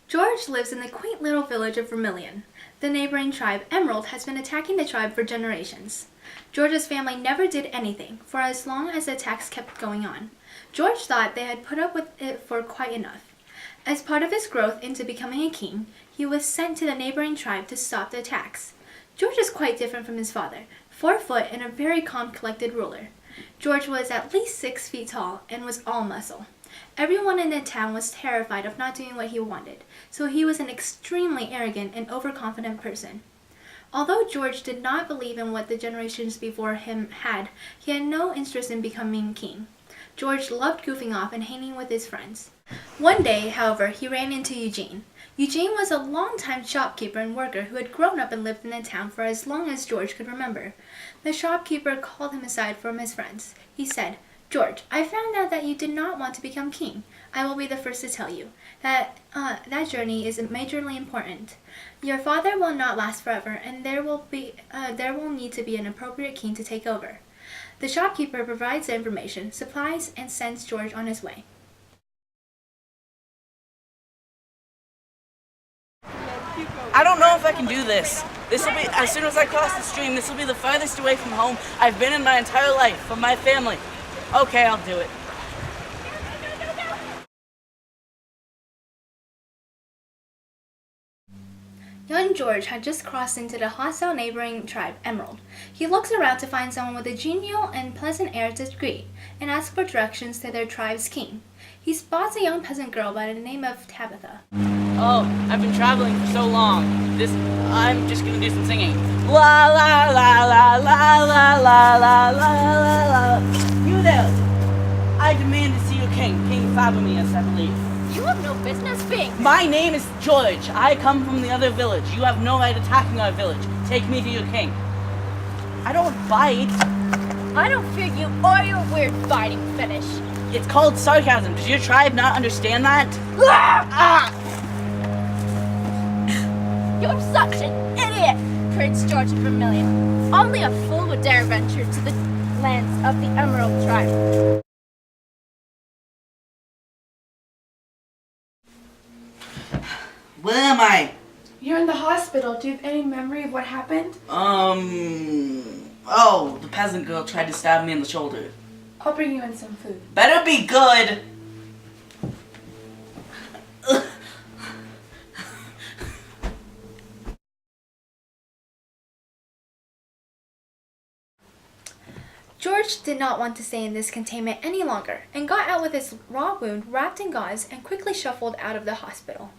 George lives in the quaint little village of Vermilion. The neighboring tribe, Emerald, has been attacking the tribe for generations. George's family never did anything for as long as the attacks kept going on. George thought they had put up with it for quite enough. As part of his growth into becoming a king, he was sent to the neighboring tribe to stop the attacks. George is quite different from his father, 4 foot and a very calm, collected ruler. George was at least 6 feet tall and was all muscle. Everyone in the town was terrified of not doing what he wanted, so he was an extremely arrogant and overconfident person. Although George did not believe in what the generations before him had, he had no interest in becoming king. George loved goofing off and hanging with his friends. One day, however, he ran into Eugene. Eugene was a longtime shopkeeper and worker who had grown up and lived in the town for as long as George could remember. The shopkeeper called him aside from his friends. He said, "George, I found out that you did not want to become king. I will be the first to tell you that journey is majorly important. Your father will not last forever, and there will need to be an appropriate king to take over." The shopkeeper provides the information, supplies, and sends George on his way. I don't know if I can do this. This will be, as soon as I cross the stream, this will be the farthest away from home I've been in my entire life, from my family. Okay, I'll do it. Young George had just crossed into the hostile neighboring tribe, Emerald. He looks around to find someone with a genial and pleasant air to greet, and asks for directions to their tribe's king. He spots a young peasant girl by the name of Tabitha. Oh, I've been traveling for so long. I'm just gonna do some singing. La la la la la la la la la la. You there! I demand to see your king, King Fabermius, I believe. You have no business being. My name is George. I come from the other village. You have no right attacking our village. Take me to your king. I don't bite. I don't fear you or your weird fighting fetish. It's called sarcasm. Does your tribe not understand that? You're such an idiot, Prince George of Vermilion. Only a fool would dare venture to the lands of the Emerald tribe. Where am I? You're in the hospital. Do you have any memory of what happened? Oh, the peasant girl tried to stab me in the shoulder. I'll bring you in some food. Better be good! George did not want to stay in this containment any longer, and got out with his raw wound wrapped in gauze and quickly shuffled out of the hospital.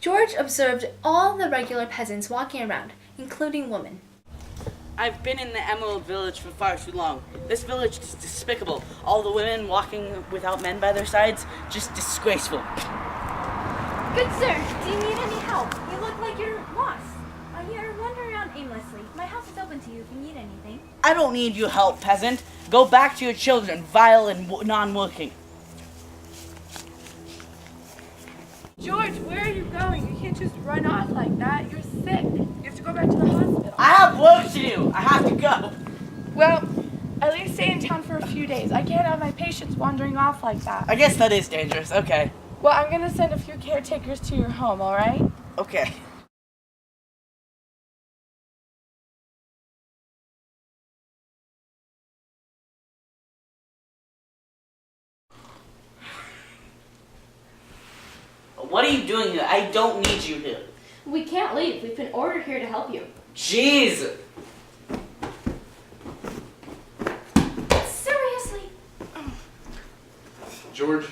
George observed all the regular peasants walking around, including women. I've been in the Emerald Village for far too long. This village is despicable. All the women walking without men by their sides, just disgraceful. Good sir, do you need any help? You look like you're lost. You're wandering around aimlessly. My house is open to you if you need anything. I don't need your help, peasant. Go back to your children, vile and non-working. George, where are you going? You can't just run off like that. You're sick. You have to go back to the hospital. I have work to do. I have to go. Well, at least stay in town for a few days. I can't have my patients wandering off like that. I guess that is dangerous. Okay. Well, I'm going to send a few caretakers to your home, all right? Okay. What are you doing here? I don't need you here. We can't leave. We've been ordered here to help you. Jeez! Seriously? George,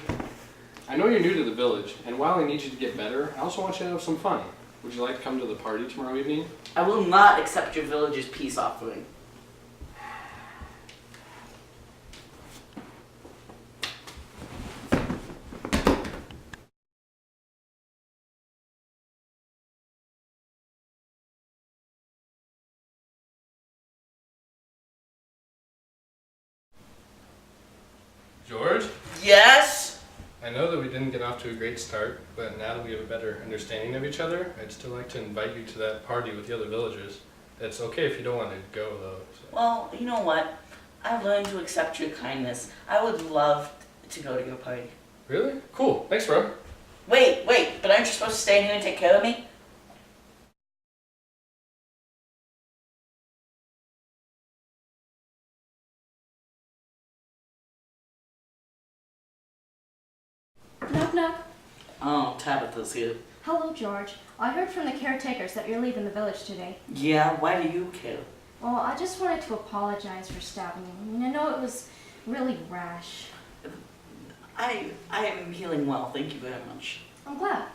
I know you're new to the village, and while I need you to get better, I also want you to have some fun. Would you like to come to the party tomorrow evening? I will not accept your village's peace offering. George? Yes? I know that we didn't get off to a great start, but now that we have a better understanding of each other, I'd still like to invite you to that party with the other villagers. It's okay if you don't want to go, though. So. Well, you know what? I've learned to accept your kindness. I would love to go to your party. Really? Cool. Thanks, bro. Wait, but aren't you supposed to stay here and take care of me? Knock, knock. Oh, Tabitha's here. Hello, George. I heard from the caretakers that you're leaving the village today. Yeah, why do you care? Well, I just wanted to apologize for stabbing you. I know it was really rash. I am healing well, thank you very much. I'm glad.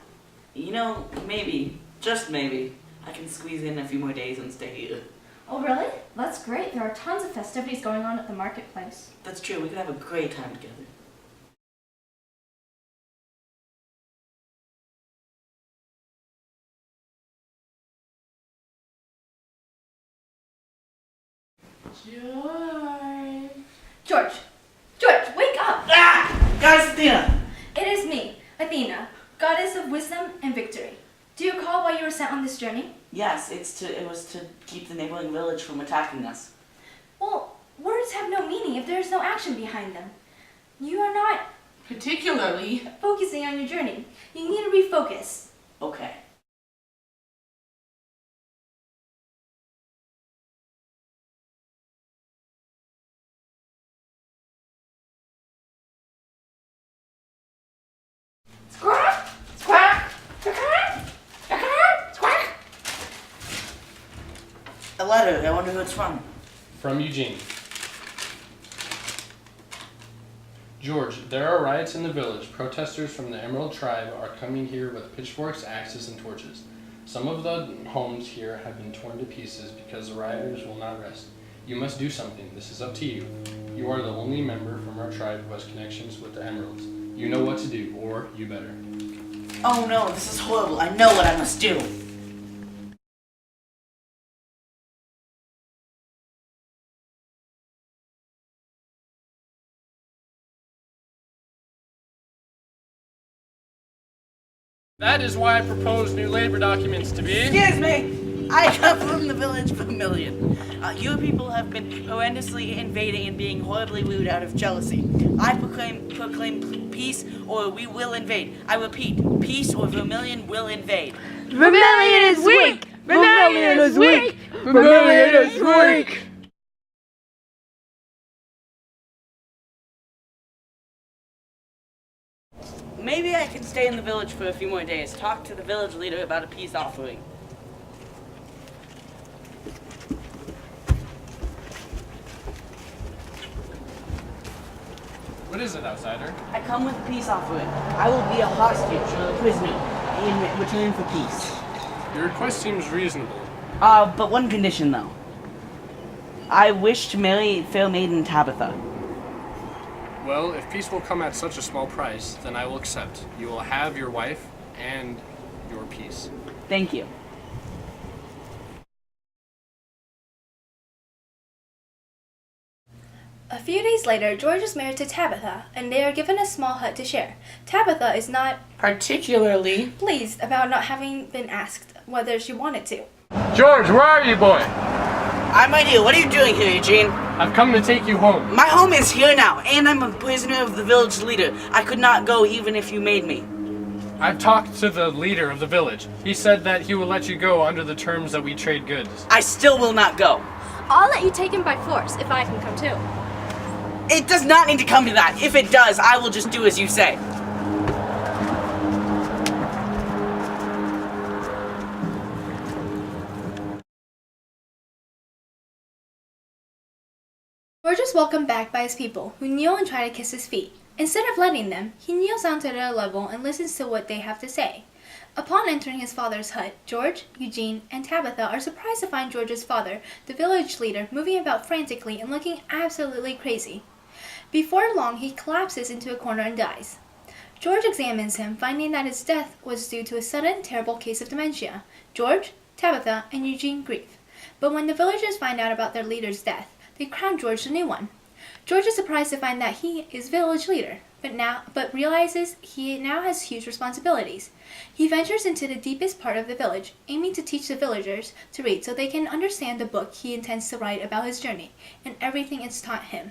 You know, maybe, just maybe, I can squeeze in a few more days and stay here. Oh, really? That's great. There are tons of festivities going on at the marketplace. That's true, we could have a great time together. George! George, wake up! Ah! Guys, Athena! It is me, Athena, goddess of wisdom and victory. Do you recall why you were sent on this journey? Yes, it was to keep the neighboring village from attacking us. Well, words have no meaning if there is no action behind them. You are not Particularly. focusing on your journey. You need to refocus. Okay. Squawk! Squawk! Squawk! Squawk! Squawk! A letter, I wonder who it's from. From Eugene. George, there are riots in the village. Protesters from the Emerald Tribe are coming here with pitchforks, axes, and torches. Some of the homes here have been torn to pieces because the rioters will not rest. You must do something. This is up to you. You are the only member from our tribe who has connections with the Emeralds. You know what to do, or you better. Oh no, this is horrible. I know what I must do. That is why I propose new labor documents to be. Excuse me! I come from the village of Vermilion. Your people have been horrendously invading and being horribly rude out of jealousy. I proclaim peace or we will invade. I repeat, peace or Vermilion will invade. Vermilion is weak! Vermilion is weak! Vermilion is weak! Maybe I can stay in the village for a few more days, talk to the village leader about a peace offering. What is it, outsider? I come with a peace offering. I will be a hostage or a prisoner in return for peace. Your request seems reasonable. But one condition though. I wish to marry fair maiden Tabitha. Well, if peace will come at such a small price, then I will accept. You will have your wife and your peace. Thank you. A few days later, George is married to Tabitha, and they are given a small hut to share. Tabitha is not Particularly. pleased about not having been asked whether she wanted to. George, where are you, boy? I'm right here. What are you doing here, Eugene? I've come to take you home. My home is here now, and I'm a prisoner of the village leader. I could not go even if you made me. I've talked to the leader of the village. He said that he will let you go under the terms that we trade goods. I still will not go. I'll let you take him by force if I can come too. It does not need to come to that. If it does, I will just do as you say. George is welcomed back by his people, who kneel and try to kiss his feet. Instead of letting them, he kneels down to their level and listens to what they have to say. Upon entering his father's hut, George, Eugene, and Tabitha are surprised to find George's father, the village leader, moving about frantically and looking absolutely crazy. Before long, he collapses into a corner and dies. George examines him, finding that his death was due to a sudden, terrible case of dementia. George, Tabitha, and Eugene grieve. But when the villagers find out about their leader's death, they crown George the new one. George is surprised to find that he is village leader, but realizes he now has huge responsibilities. He ventures into the deepest part of the village, aiming to teach the villagers to read so they can understand the book he intends to write about his journey and everything it's taught him.